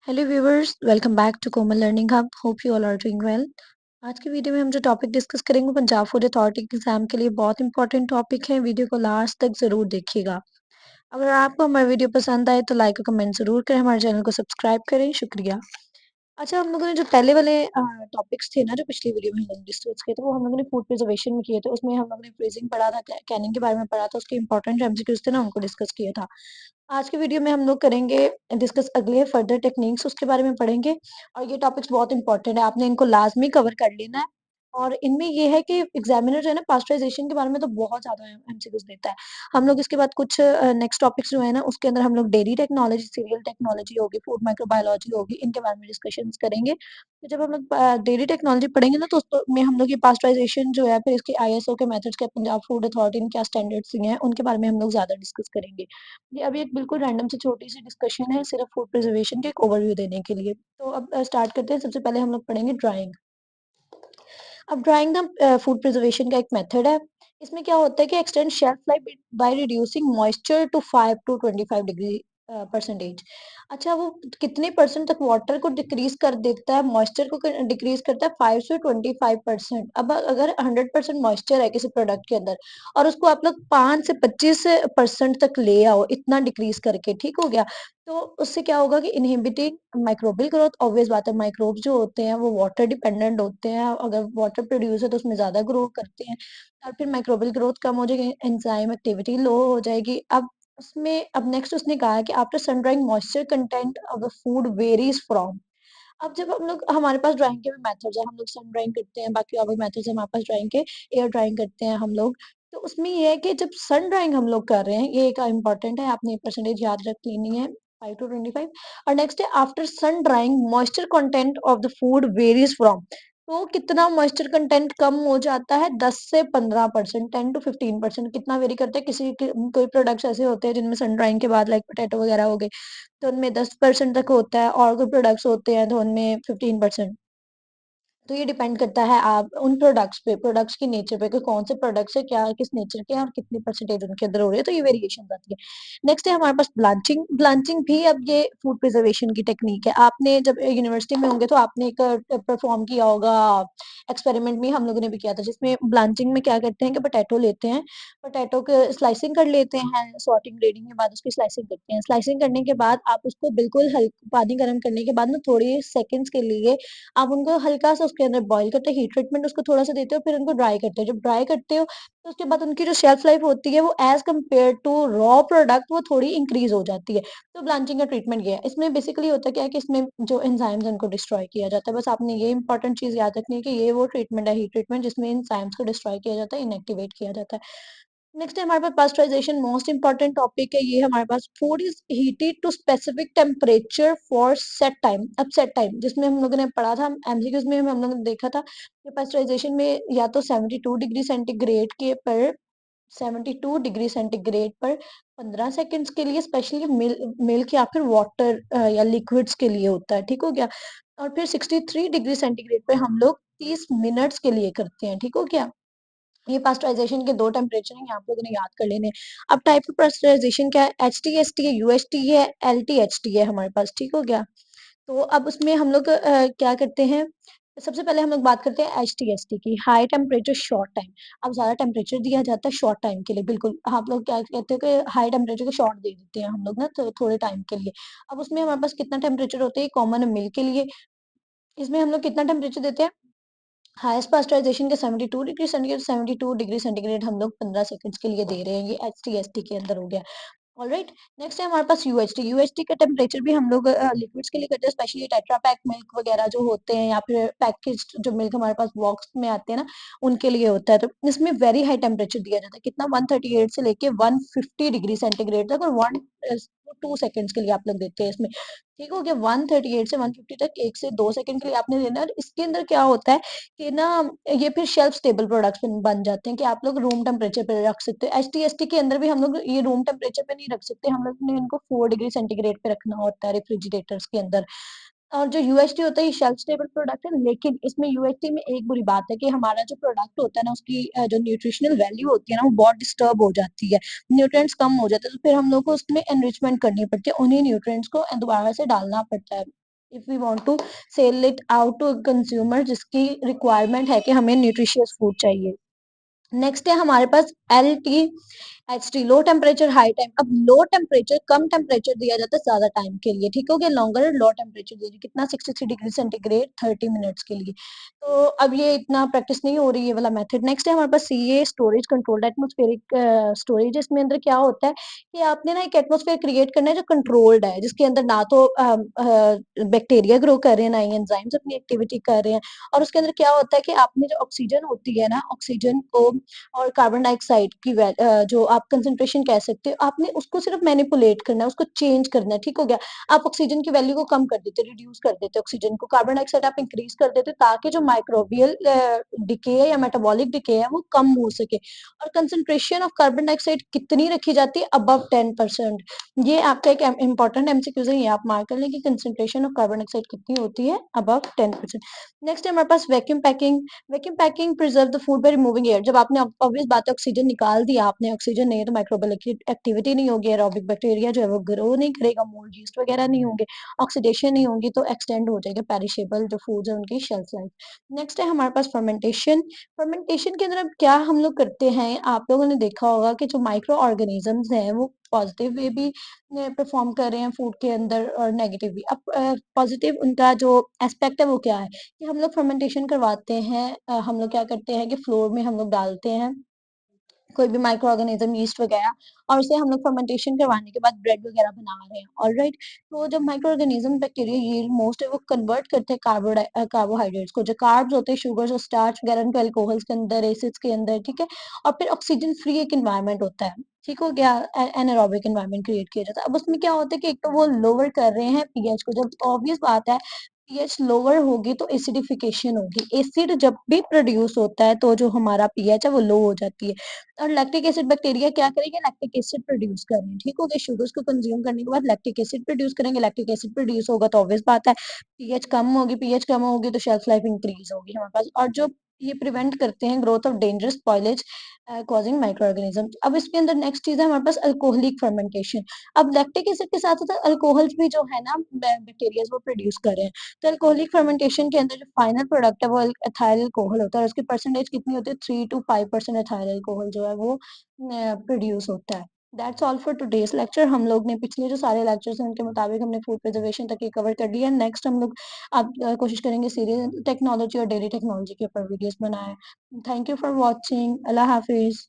Hello viewers, welcome back to Komal learning hub. Hope you all are doing well. आज की video में हम जो टॉपिक डिस्कस करेंगे वो पंजाब फूड अथॉरिटी के एग्जाम के लिए बहुत इंपॉर्टेंट टॉपिक है। वीडियो को लास्ट तक जरूर देखिएगा। अगर आपको हमारी वीडियो पसंद आए तो लाइक और कमेंट जरूर करें, हमारे चैनल को सब्सक्राइब करें। शुक्रिया। अच्छा, हम लोगों ने जो पहले वाले टॉपिक्स थे ना, जो पिछली वीडियो में हम लोग डिस्कस किए थे, वो हम लोगों ने फूड प्रिजर्वेशन में किए थे। उसमें हम लोगों ने फ्रीजिंग पढ़ा था, कैनिंग के बारे में पढ़ा था, उसके इंपॉर्टेंट एमसीक्यूज थे ना, उनको डिस्कस किया था। आज की वीडियो में हम लोग करेंगे डिस्कस अगले फर्दर टेक्निक्स, उसके बारे में पढ़ेंगे। और ये टॉपिक्स बहुत इंपॉर्टेंट है, आपने इनको लाजमी कवर कर लेना है। और इनमें ये है कि एग्जामिनर जो है ना, पास्चराइजेशन के बारे में तो बहुत ज्यादा एमसीक्यूज देता है। हम लोग इसके बाद कुछ नेक्स्ट टॉपिक्स जो है ना, उसके अंदर हम लोग डेयरी टेक्नोलॉजी, सीरियल टेक्नोलॉजी होगी, फूड माइक्रोबायोलॉजी होगी, इनके बारे में डिस्कशन करेंगे। तो जब हम लोग डेयरी टेक्नोलॉजी पढ़ेंगे ना, तो उसमें हम लोग ये पास्चराइजेशन जो है, फिर इसके आईएसओ के मेथड्स, क्या पंजाब फूड अथॉरिटी ने क्या स्टैंडर्ड्स दिए हैं, उनके बारे में हम लोग ज्यादा डिस्कस करेंगे। ये अभी एक बिल्कुल रैंडम सी छोटी सी डिस्कशन है, सिर्फ फूड प्रिजर्वेशन के एक ओवरव्यू देने के लिए। तो अब स्टार्ट करते हैं। सबसे पहले हम लोग पढ़ेंगे ड्राइंग। अब ड्राइंग ना फूड प्रिजर्वेशन का एक मेथड है। इसमें क्या होता है कि extend shelf life by reducing moisture to 5 to 25 degree percentage. अच्छा, वो कितने परसेंट तक वाटर को डिक्रीज कर देता है, मॉइस्चर को डिक्रीज करता है 5 से 25%। अब अगर 100% मॉइस्चर है किसी प्रोडक्ट के अंदर, और उसको आप लोग 5 से 25% तक ले आओ, इतना डिक्रीज करके, ठीक हो गया। तो उससे क्या होगा कि इनहिबिटिंग माइक्रोबियल ग्रोथ। ऑब्वियस बात है, माइक्रोब्स जो होते हैं वो वाटर डिपेंडेंट होते हैं। अगर वाटर प्रोड्यूस है तो उसमें ज्यादा ग्रो करते हैं, और फिर माइक्रोबियल ग्रोथ कम हो जाएगी, एंजाइम एक्टिविटी लो हो जाएगी। अब नेक्स्ट उसने कहा है कि after sun drying moisture content of the food varies from. अब जब हम लोग, हमारे पास ड्राइंग के भी मेथड्स है, हम लोग सन ड्राइंग करते हैं, बाकी और भी मेथड्स है हमारे पास ड्राइंग के। एयर ड्राइंग करते हैं हम लोग। तो उसमें ये है कि जब सन ड्राइंग हम लोग कर रहे हैं, ये एक इंपॉर्टेंट है, आपने परसेंटेज याद रख लेनी है, 5 to 25। और नेक्स्ट है after sun drying moisture content of the food varies from. तो कितना मॉइस्चर कंटेंट कम हो जाता है? 10 से 15%, 10 to 15%। कितना वेरी करता है, कोई प्रोडक्ट्स ऐसे होते हैं जिनमें सन ड्राइंग के बाद, लाइक पोटैटो वगैरह हो गए, तो उनमें 10% तक होता है, और कोई प्रोडक्ट्स होते हैं तो उनमें 15%। तो ये डिपेंड करता है आप उन प्रोडक्ट्स पे, प्रोडक्ट्स की नेचर पे, कि कौन से प्रोडक्ट्स है, क्या किस नेचर के हैं, और कितनी परसेंटेज उनके अंदर हो रही है, तो ये वेरिएशन आती है। नेक्स्ट है हमारे पास ब्लांचिंग। ब्लांचिंग भी अब ये फूड प्रिजर्वेशन की टेक्निक है। आपने जब यूनिवर्सिटी में होंगे तो आपने एक परफॉर्म किया होगा, एक्सपेरिमेंट में हम लोगों ने भी किया था, जिसमें ब्लांचिंग में क्या करते हैं कि पोटैटो लेते हैं, पोटैटो के स्लाइसिंग कर लेते हैं, सॉर्टिंग ग्रेडिंग के बाद उसकी स्लाइसिंग करते हैं। स्लाइसिंग करने के बाद आप उसको बिल्कुल हल्का पानी गर्म करने के बाद ना, थोड़ी सेकंड्स के लिए आप उनको हल्का सा उसके अंदर बॉईल करते हो, हीट ट्रीटमेंट उसको थोड़ा सा देते हो, फिर उनको ड्राई करते हो। जब ड्राई करते हो तो उसके बाद उनकी जो शेल्फ लाइफ होती है, वो as compare to raw product वो थोड़ी इंक्रीज हो जाती है। तो ब्लांचिंग का ट्रीटमेंट ये है। इसमें बेसिकली होता क्या है कि इसमें जो एंजाइम्स हैं उनको डिस्ट्रॉय किया जाता है। बस आपने ये इंपॉर्टेंट चीज याद रखनी है कि ये वो ट्रीटमेंट है, हीट ट्रीटमेंट, जिसमें एंजाइम्स को डिस्ट्रॉय किया जाता है, इनएक्टिवेट किया जाता है। नेक्स्ट है हमारे पास पास्चराइजेशन, मोस्ट इंपॉर्टेंट टॉपिक है ये हमारे पास। Food is heated to specific temperature for set time. अब सेट टाइम जिसमें हम लोगों ने पढ़ा था, एमसीक्यूज में हम लोगों ने देखा था कि पास्चराइजेशन में या तो 72 डिग्री सेंटीग्रेड के पर 72 डिग्री सेंटीग्रेड पर 15 सेकेंड्स के लिए, स्पेशली मिल्क या फिर वाटर या लिक्विड्स के लिए होता है, ठीक हो गया। और फिर 63 डिग्री सेंटीग्रेड पे हम लोग 30 मिनट्स के लिए करते हैं, ठीक हो गया। ये पास्चराइजेशन के दो टेम्परेचर हैं, ये आप लोगों ने याद कर लेने हैं। अब टाइप ऑफ पास्चराइजेशन क्या है? HTST है, UHT है, LTHT है हमारे पास, ठीक हो गया। तो अब उसमें हम लोग क्या करते हैं, सबसे पहले हम लोग बात करते हैं HTST की, हाई टेम्परेचर शॉर्ट टाइम। अब ज्यादा टेम्परेचर दिया जाता है शॉर्ट टाइम के लिए, बिल्कुल आप लोग क्या कहते हैं कि हाई टेम्परेचर को शॉर्ट दे देते हैं हम लोग ना, तो थोड़े टाइम के लिए। अब उसमें हमारे पास कितना टेम्परेचर होता है कॉमन मिल्क के लिए, इसमें हम लोग कितना टेम्परेचर देते हैं? हाईएस्ट पास्चराइजेशन के 72 डिग्री सेंटीग्रेड, 72 डिग्री सेंटीग्रेड हम लोग 15 सेकंड्स के लिए दे रहे हैं। ये HTST के अंदर हो गया। ऑलराइट। नेक्स्ट है हमारे पास यूएचटी। यूएचटी का टेम्परेचर भी हम लोग लिक्विड्स के लिए करते हैं, स्पेशली टेट्रा पैक मिल्क वगैरह जो होते हैं, या फिर पैकेज जो मिल्क हमारे पास बॉक्स में आते हैं ना, उनके लिए होता है। तो इसमें वेरी हाई टेम्परेचर दिया जाता है, कितना? 138 से लेके 150 डिग्री सेंटीग्रेड तक, और 1 to 2 सेकेंड्स के लिए आप लोग देते हैं इसमें, ठीक हो गया। 138 से 150 तक 1 से 2 सेकंड के लिए आपने देना है। और इसके अंदर क्या होता है कि ना, ये फिर शेल्फ स्टेबल प्रोडक्ट्स बन जाते हैं, कि आप लोग रूम टेम्परेचर पे रख सकते हो। HTST के अंदर भी हम लोग ये रूम टेम्परेचर पे नहीं रख सकते, हम लोग ने इनको 4 डिग्री सेंटीग्रेड पे रखना होता है रेफ्रिजरेटर्स के अंदर। और जो यूएसटी होता है ये शेल्फ स्टेबल प्रोडक्ट है, लेकिन इसमें यूएसटी में एक बुरी बात है कि हमारा जो प्रोडक्ट होता है ना, उसकी जो न्यूट्रिशनल वैल्यू होती है ना, वो बहुत डिस्टर्ब हो जाती है, न्यूट्रिएंट्स कम हो जाते हैं, तो फिर हम लोग को उसमें एनरिचमेंट करनी पड़ती है, उन्हीं न्यूट्रिएंट्स को दोबारा से डालना पड़ता है। If we want to sell it out to consumer जिसकी रिक्वायरमेंट है कि हमें न्यूट्रिशियस फूड चाहिए। नेक्स्ट है हमारे पास LTHT, low temperature high time. अब लो टेम्परेचर कम टेम्परेचर दिया जाता है ज्यादा टाइम के लिए, ठीक हो गया। लॉन्गर लो टेम्परेचर दे रही कितना 63 डिग्री सेंटीग्रेड 30 मिनट्स के लिए। तो अब ये इतना प्रैक्टिस नहीं हो रही है वाला मेथड। नेक्स्ट है हमारे पास CA, storage controlled atmospheric storage. इसमें अंदर क्या होता है कि आपने ना एक एटमोस्फेयर क्रिएट करना है जो कंट्रोल्ड है, जिसके अंदर ना तो बैक्टीरिया ग्रो कर रहे हैं, ना ही एंजाइम्स अपनी एक्टिविटी कर रहे हैं। और उसके अंदर क्या होता है कि आपने जो ऑक्सीजन होती है ना, ऑक्सीजन को और कार्बन डाइऑक्साइड की जो आप कंसंट्रेशन कह सकते हो, आपने उसको सिर्फ मैनिपुलेट करना है, उसको चेंज करना है, ठीक हो गया। आप ऑक्सीजन की वैल्यू को कम कर देते, रिड्यूस कर देते ऑक्सीजन को, कार्बन डाइऑक्साइड आप इंक्रीज कर देते ताकि जो माइक्रोबियल डिके है या मेटाबॉलिक डिके है वो कम हो सके। और कंसंट्रेशन ऑफ कार्बन डाइऑक्साइड कितनी रखी जाती है? अबव 10%। ये आपका एक इंपॉर्टेंट MCQ है, ये आप मार्क कर लें कि कंसंट्रेशन ऑफ कार्बन डाइऑक्साइड कितनी होती है? अबव 10%। नेक्स्ट है हमारे पास vacuum packing. Vacuum packing preserve the food by removing air. जब आपने ऑब्वियस बात है ऑक्सीजन निकाल दिया आपने, ऑक्सीजन नहीं है तो माइक्रोबियल एक्टिविटी नहीं होगी, एरोबिक बैक्टीरिया जो है वो ग्रो नहीं करेगा, मोल्ड यीस्ट वगैरह नहीं होंगे, ऑक्सीडेशन नहीं होगी तो एक्सटेंड हो जाएगा पेरिशेबल जो फूड्स है उनकी शेल्फ लाइफ। नेक्स्ट है हमारे पास फर्मेंटेशन। फर्मेंटेशन के अंदर अब क्या हम लोग करते हैं, आप लोगों ने देखा होगा कि जो माइक्रो ऑर्गेनिजम्स हैं वो पॉजिटिव वे भी परफॉर्म कर रहे हैं फूड के अंदर और नेगेटिव भी। अब पॉजिटिव उनका जो एस्पेक्ट है वो क्या है कि हम लोग फर्मेंटेशन करवाते हैं, हम लोग क्या करते हैं कि फ्लोर में हम लोग डालते हैं कोई भी माइक्रो ऑर्गेनिज्म, यीस्ट वगैरह, और उसे हम लोग फर्मेंटेशन करवाने के बाद ब्रेड वगैरह बना रहे हैं, ऑलराइट। तो जब माइक्रो ऑर्गेनिज्म बैक्टीरिया ये मोस्ट है वो कन्वर्ट करते हैं कार्बोहाइड्रेट्स को, जो कार्ब्स होते हैं, शुगर्स और स्टार्च वगैरह उनको अल्कोहल्स के अंदर, एसिड्स के अंदर, ठीक है। और फिर ऑक्सीजन फ्री एक इन्वायरमेंट होता है, ठीक हो गया। एनारोबिक इन्वायरमेंट क्रिएट किया जाता है। अब उसमें क्या होता है कि एक तो वो लोअर कर रहे हैं पीएच को, जब ऑब्वियस बात है पीएच लोअर होगी तो एसिडिफिकेशन होगी, एसिड जब भी प्रोड्यूस होता है तो जो हमारा पीएच है वो लो हो जाती है। और लैक्टिक एसिड बैक्टीरिया क्या करेंगे? लैक्टिक एसिड प्रोड्यूस करेंगे, ठीक हो गया। शुगर्स को कंज्यूम करने के बाद लैक्टिक एसिड प्रोड्यूस करेंगे, लैक्टिक एसिड प्रोड्यूस होगा तो ऑब्वियस बात है पीएच कम होगी तो शेल्फ लाइफ इंक्रीज होगी हमारे पास। और जो ये प्रिवेंट करते हैं growth of dangerous spoilage causing micro organism. अब इसके अंदर नेक्स्ट चीज है हमारे पास अल्कोहलिक फर्मेंटेशन। अब लैक्टिक एसिड के साथ साथ अल्कोहल्स भी जो है ना बैक्टीरिया वो प्रोड्यूस कर रहे हैं। तो अल्कोहलिक फर्मेंटेशन के अंदर जो फाइनल प्रोडक्ट है वो एथाइल अल्कोहल होता है, और उसकी परसेंटेज कितनी होती है? 3 to 5% एथाइल अल्कोहल जो है वो प्रोड्यूस होता है। That's all for today's lecture. हम लोग ने पिछले जो सारे लेक्चर्स हैं उनके मुताबिक हमने फूड प्रिजर्वेशन तक ये कवर कर लिया। नेक्स्ट हम लोग आप कोशिश करेंगे सीरियल टेक्नोलॉजी और डेयरी टेक्नोलॉजी के ऊपर वीडियोस बनाएं। Thank you for watching. Allah Hafiz.